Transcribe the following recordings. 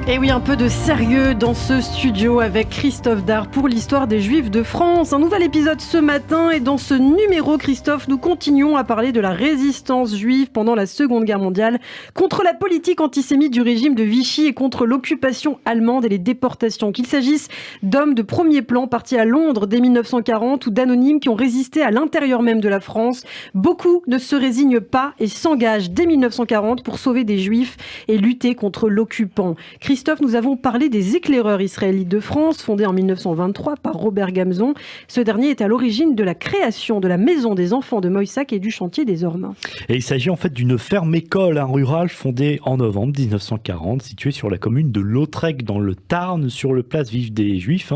Et oui, un peu de sérieux dans ce studio avec Christophe Dard pour l'histoire des Juifs de France. Un nouvel épisode ce matin et dans ce numéro, Christophe, nous continuons à parler de la résistance juive pendant la Seconde Guerre mondiale contre la politique antisémite du régime de Vichy et contre l'occupation allemande et les déportations. Qu'il s'agisse d'hommes de premier plan partis à Londres dès 1940 ou d'anonymes qui ont résisté à l'intérieur même de la France, beaucoup ne se résignent pas et s'engagent dès 1940 pour sauver des Juifs et lutter contre l'occupant. Christophe, nous avons parlé des éclaireurs israélites de France, fondés en 1923 par Robert Gamzon. Ce dernier est à l'origine de la création de la Maison des enfants de Moissac et du chantier des Ormes. Et il s'agit en fait d'une ferme-école rurale fondée en novembre 1940, située sur la commune de Lautrec dans le Tarn, sur le place vive des Juifs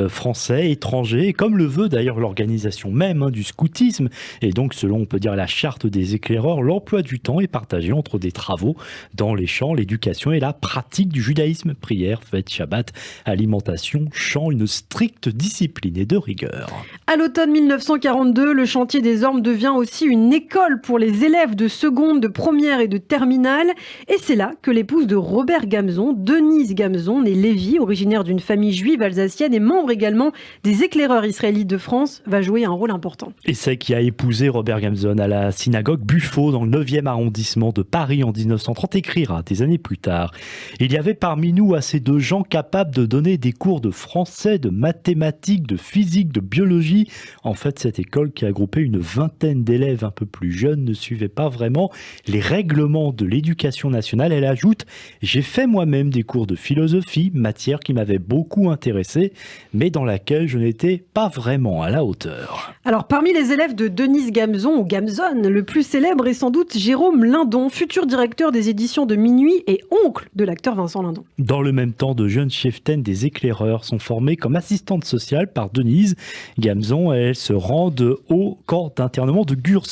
français, étrangers, comme le veut d'ailleurs l'organisation même du scoutisme. Et donc, selon, on peut dire, la charte des éclaireurs, l'emploi du temps est partagé entre des travaux dans les champs, l'éducation et la pratique du judaïsme, prière, fête, Shabbat, alimentation, chant, une stricte discipline et de rigueur. À l'automne 1942, le chantier des Ormes devient aussi une école pour les élèves de seconde, de première et de terminale. Et c'est là que l'épouse de Robert Gamzon, Denise Gamzon, née Lévy, originaire d'une famille juive alsacienne et membre également des éclaireurs israélites de France, va jouer un rôle important. Et c'est qui a épousé Robert Gamzon à la synagogue Buffo dans le 9e arrondissement de Paris en 1930, écrira des années plus tard. Il y avait parmi nous assez de gens capables de donner des cours de français, de mathématiques, de physique, de biologie. En fait, cette école qui a groupé une vingtaine d'élèves un peu plus jeunes ne suivait pas vraiment les règlements de l'éducation nationale. Elle ajoute « J'ai fait moi-même des cours de philosophie, matière qui m'avait beaucoup intéressé, mais dans laquelle je n'étais pas vraiment à la hauteur. » Alors, parmi les élèves de Denise Gamzon, ou Gamzon, le plus célèbre est sans doute Jérôme Lindon, futur directeur des éditions de Minuit et oncle de l'acteur Vincent Lindon. Dans le même temps, de jeunes cheftaines des éclaireurs sont formées comme assistantes sociales par Denise Gamzon. Elles se rendent au camp d'internement de Gurs,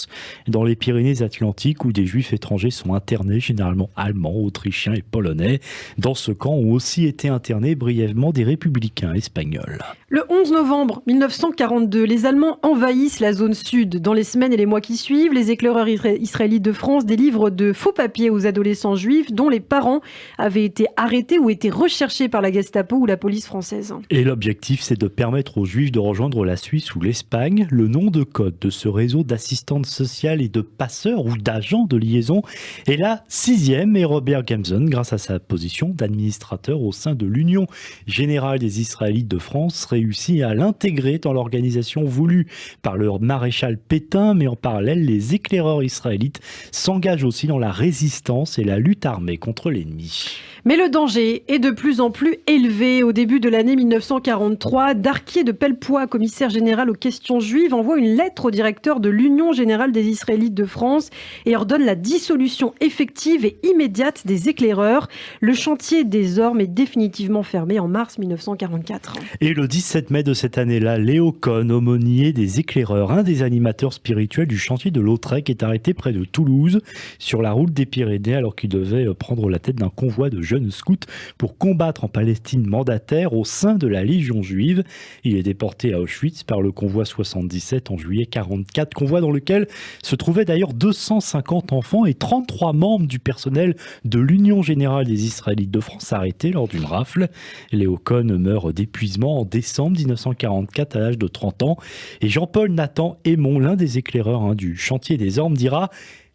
dans les Pyrénées-Atlantiques, où des juifs étrangers sont internés, généralement allemands, autrichiens et polonais. Dans ce camp ont aussi été internés brièvement des républicains espagnols. Le 11 novembre 1942, les Allemands envahissent la zone sud. Dans les semaines et les mois qui suivent, les éclaireurs israélites de France délivrent de faux papiers aux adolescents juifs dont les parents avaient été arrêtés ou été recherchés par la Gestapo ou la police française. Et l'objectif, c'est de permettre aux Juifs de rejoindre la Suisse ou l'Espagne. Le nom de code de ce réseau d'assistantes sociales et de passeurs ou d'agents de liaison est la 6e, et Robert Gamzon, grâce à sa position d'administrateur au sein de l'Union générale des Israélites de France, réussit à l'intégrer dans l'organisation voulue par le maréchal Pétain, mais en parallèle, les éclaireurs israélites s'engagent aussi dans la résistance et la lutte armée contre l'ennemi. Mais le danger est de plus en plus élevé. Au début de l'année 1943, Darquier de Pellepoix, commissaire général aux questions juives, envoie une lettre au directeur de l'Union générale des Israélites de France et ordonne la dissolution effective et immédiate des éclaireurs. Le chantier des Ormes est définitivement fermé en mars 1944. Et le 17 mai de cette année-là, Léo Cohn, aumônier des éclaireurs, un des animateurs spirituels du chantier de Lautrec, est arrêté près de Toulouse, sur la route des Pyrénées, alors qu'il devait prendre la tête d'un convoi de jeunes scouts pour combattre en Palestine mandataire au sein de la Légion juive. Il est déporté à Auschwitz par le convoi 77 en juillet 44, convoi dans lequel se trouvaient d'ailleurs 250 enfants et 33 membres du personnel de l'Union générale des Israélites de France arrêtés lors d'une rafle. Léo Cohn meurt d'épuisement en décembre 1944 à l'âge de 30 ans. Et Jean-Paul Nathan Aymon, l'un des éclaireurs du chantier des Ormes, dira: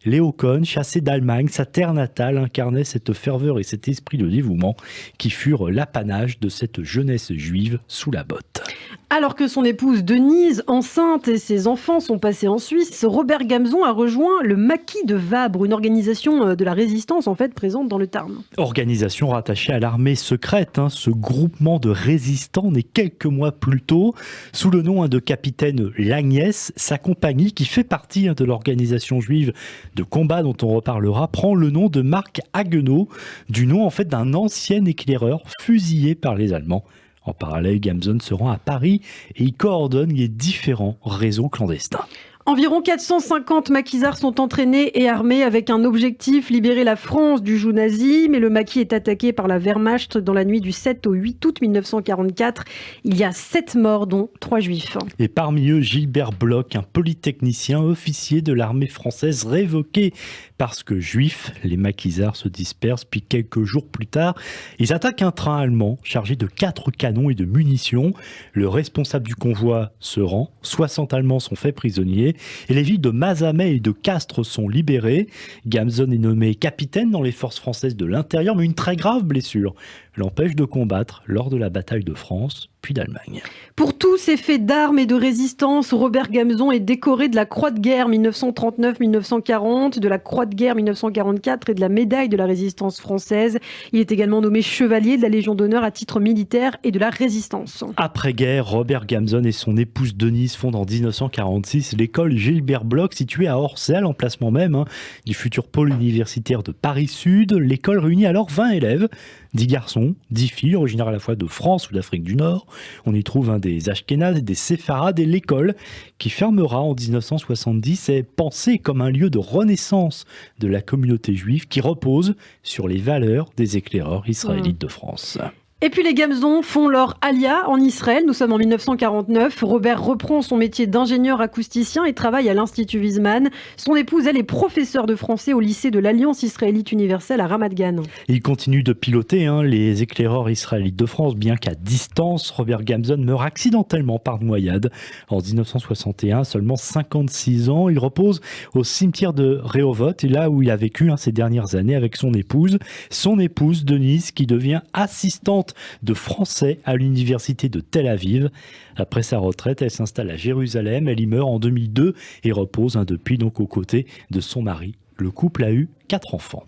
Léo Cohn, chassé d'Allemagne, sa terre natale, incarnait cette ferveur et cet esprit de dévouement qui furent l'apanage de cette jeunesse juive sous la botte. Alors que son épouse Denise, enceinte, et ses enfants sont passés en Suisse, Robert Gamzon a rejoint le Maquis de Vabre, une organisation de la résistance en fait présente dans le Tarn. Organisation rattachée à l'armée secrète, ce groupement de résistants né quelques mois plus tôt sous le nom de capitaine Lagnès. Sa compagnie, qui fait partie de l'organisation juive de combat dont on reparlera, prend le nom de Marc Haguenau, du nom en fait d'un ancien éclaireur fusillé par les Allemands. En parallèle, Gamzon se rend à Paris et y coordonne les différents réseaux clandestins. Environ 450 maquisards sont entraînés et armés avec un objectif, libérer la France du joug nazi. Mais le maquis est attaqué par la Wehrmacht dans la nuit du 7 au 8 août 1944. Il y a 7 morts, dont 3 juifs. Et parmi eux, Gilbert Bloch, un polytechnicien officier de l'armée française révoqué Parce que juifs, les maquisards se dispersent, puis quelques jours plus tard, ils attaquent un train allemand chargé de 4 canons et de munitions. Le responsable du convoi se rend, 60 Allemands sont faits prisonniers, et les villes de Mazamet et de Castres sont libérées. Gamson est nommé capitaine dans les forces françaises de l'intérieur, mais une très grave blessure l'empêche de combattre lors de la bataille de France, puis d'Allemagne. Pour tous ces faits d'armes et de résistance, Robert Gamson est décoré de la Croix de guerre 1939-1940, de la Croix de guerre 1944 et de la médaille de la résistance française. Il est également nommé chevalier de la Légion d'honneur à titre militaire et de la résistance. Après-guerre, Robert Gamson et son épouse Denise fondent en 1946 l'école Gilbert Bloch située à Orsay, l'emplacement même du futur pôle universitaire de Paris-Sud. L'école réunit alors 20 élèves, 10 garçons, 10 filles, originaires à la fois de France ou d'Afrique du Nord. On y trouve des Ashkénazes et des Séfarades, et l'école, qui fermera en 1970, est pensée comme un lieu de renaissance de la communauté juive qui repose sur les valeurs des éclaireurs israélites de France. Et puis les Gamson font leur alia en Israël. Nous sommes en 1949. Robert reprend son métier d'ingénieur acousticien et travaille à l'Institut Weizmann. Son épouse, elle, est professeure de français au lycée de l'Alliance israélite universelle à Ramat Gan. Il continue de piloter les éclaireurs israélites de France, bien qu'à distance. Robert Gamson meurt accidentellement par noyade en 1961, seulement 56 ans. Il repose au cimetière de Rehovot, et là où il a vécu ces dernières années avec son épouse Denise, qui devient assistante de français à l'université de Tel Aviv. Après sa retraite, elle s'installe à Jérusalem. Elle y meurt en 2002 et repose depuis aux côtés de son mari. Le couple a eu 4 enfants.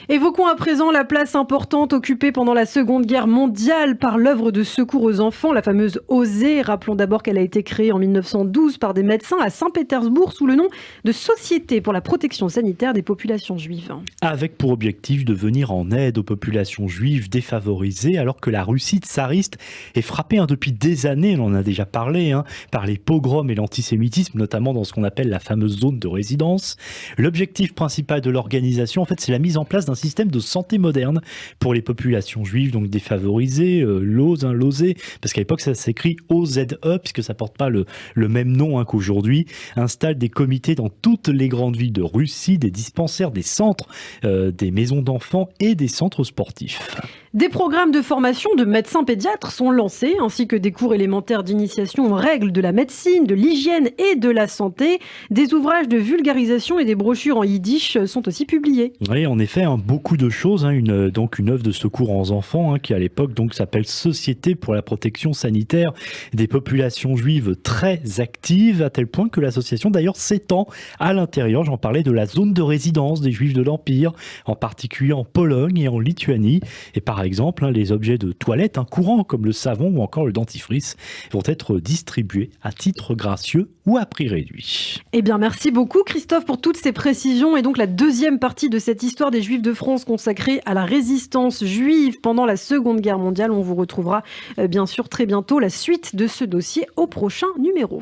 Évoquons à présent la place importante occupée pendant la Seconde Guerre mondiale par l'œuvre de secours aux enfants, la fameuse OSE. Rappelons d'abord qu'elle a été créée en 1912 par des médecins à Saint-Pétersbourg sous le nom de Société pour la protection sanitaire des populations juives. Avec pour objectif de venir en aide aux populations juives défavorisées, alors que la Russie tsariste est frappée depuis des années, on en a déjà parlé, par les pogroms et l'antisémitisme, notamment dans ce qu'on appelle la fameuse zone de résidence. L'objectif principal de l'organisation, c'est la mise en place d'un système de santé moderne pour les populations juives, donc défavorisées, l'OSE, parce qu'à l'époque ça s'écrit OZE, puisque ça porte pas le même nom qu'aujourd'hui, installe des comités dans toutes les grandes villes de Russie, des dispensaires, des centres, des maisons d'enfants et des centres sportifs. Des programmes de formation de médecins pédiatres sont lancés, ainsi que des cours élémentaires d'initiation aux règles de la médecine, de l'hygiène et de la santé. Des ouvrages de vulgarisation et des brochures en yiddish sont aussi publiés. Oui, en effet, beaucoup de choses. Une œuvre de secours aux enfants qui à l'époque s'appelle Société pour la protection sanitaire des populations juives, très active, à tel point que l'association d'ailleurs s'étend à l'intérieur, j'en parlais, de la zone de résidence des juifs de l'Empire, en particulier en Pologne et en Lituanie. Et par exemple, les objets de toilette courants comme le savon ou encore le dentifrice vont être distribués à titre gracieux ou à prix réduit. Eh bien, merci beaucoup Christophe pour toutes ces précisions, et donc la deuxième partie de cette histoire des Juifs de France consacrée à la résistance juive pendant la Seconde Guerre mondiale. On vous retrouvera bien sûr très bientôt la suite de ce dossier au prochain numéro.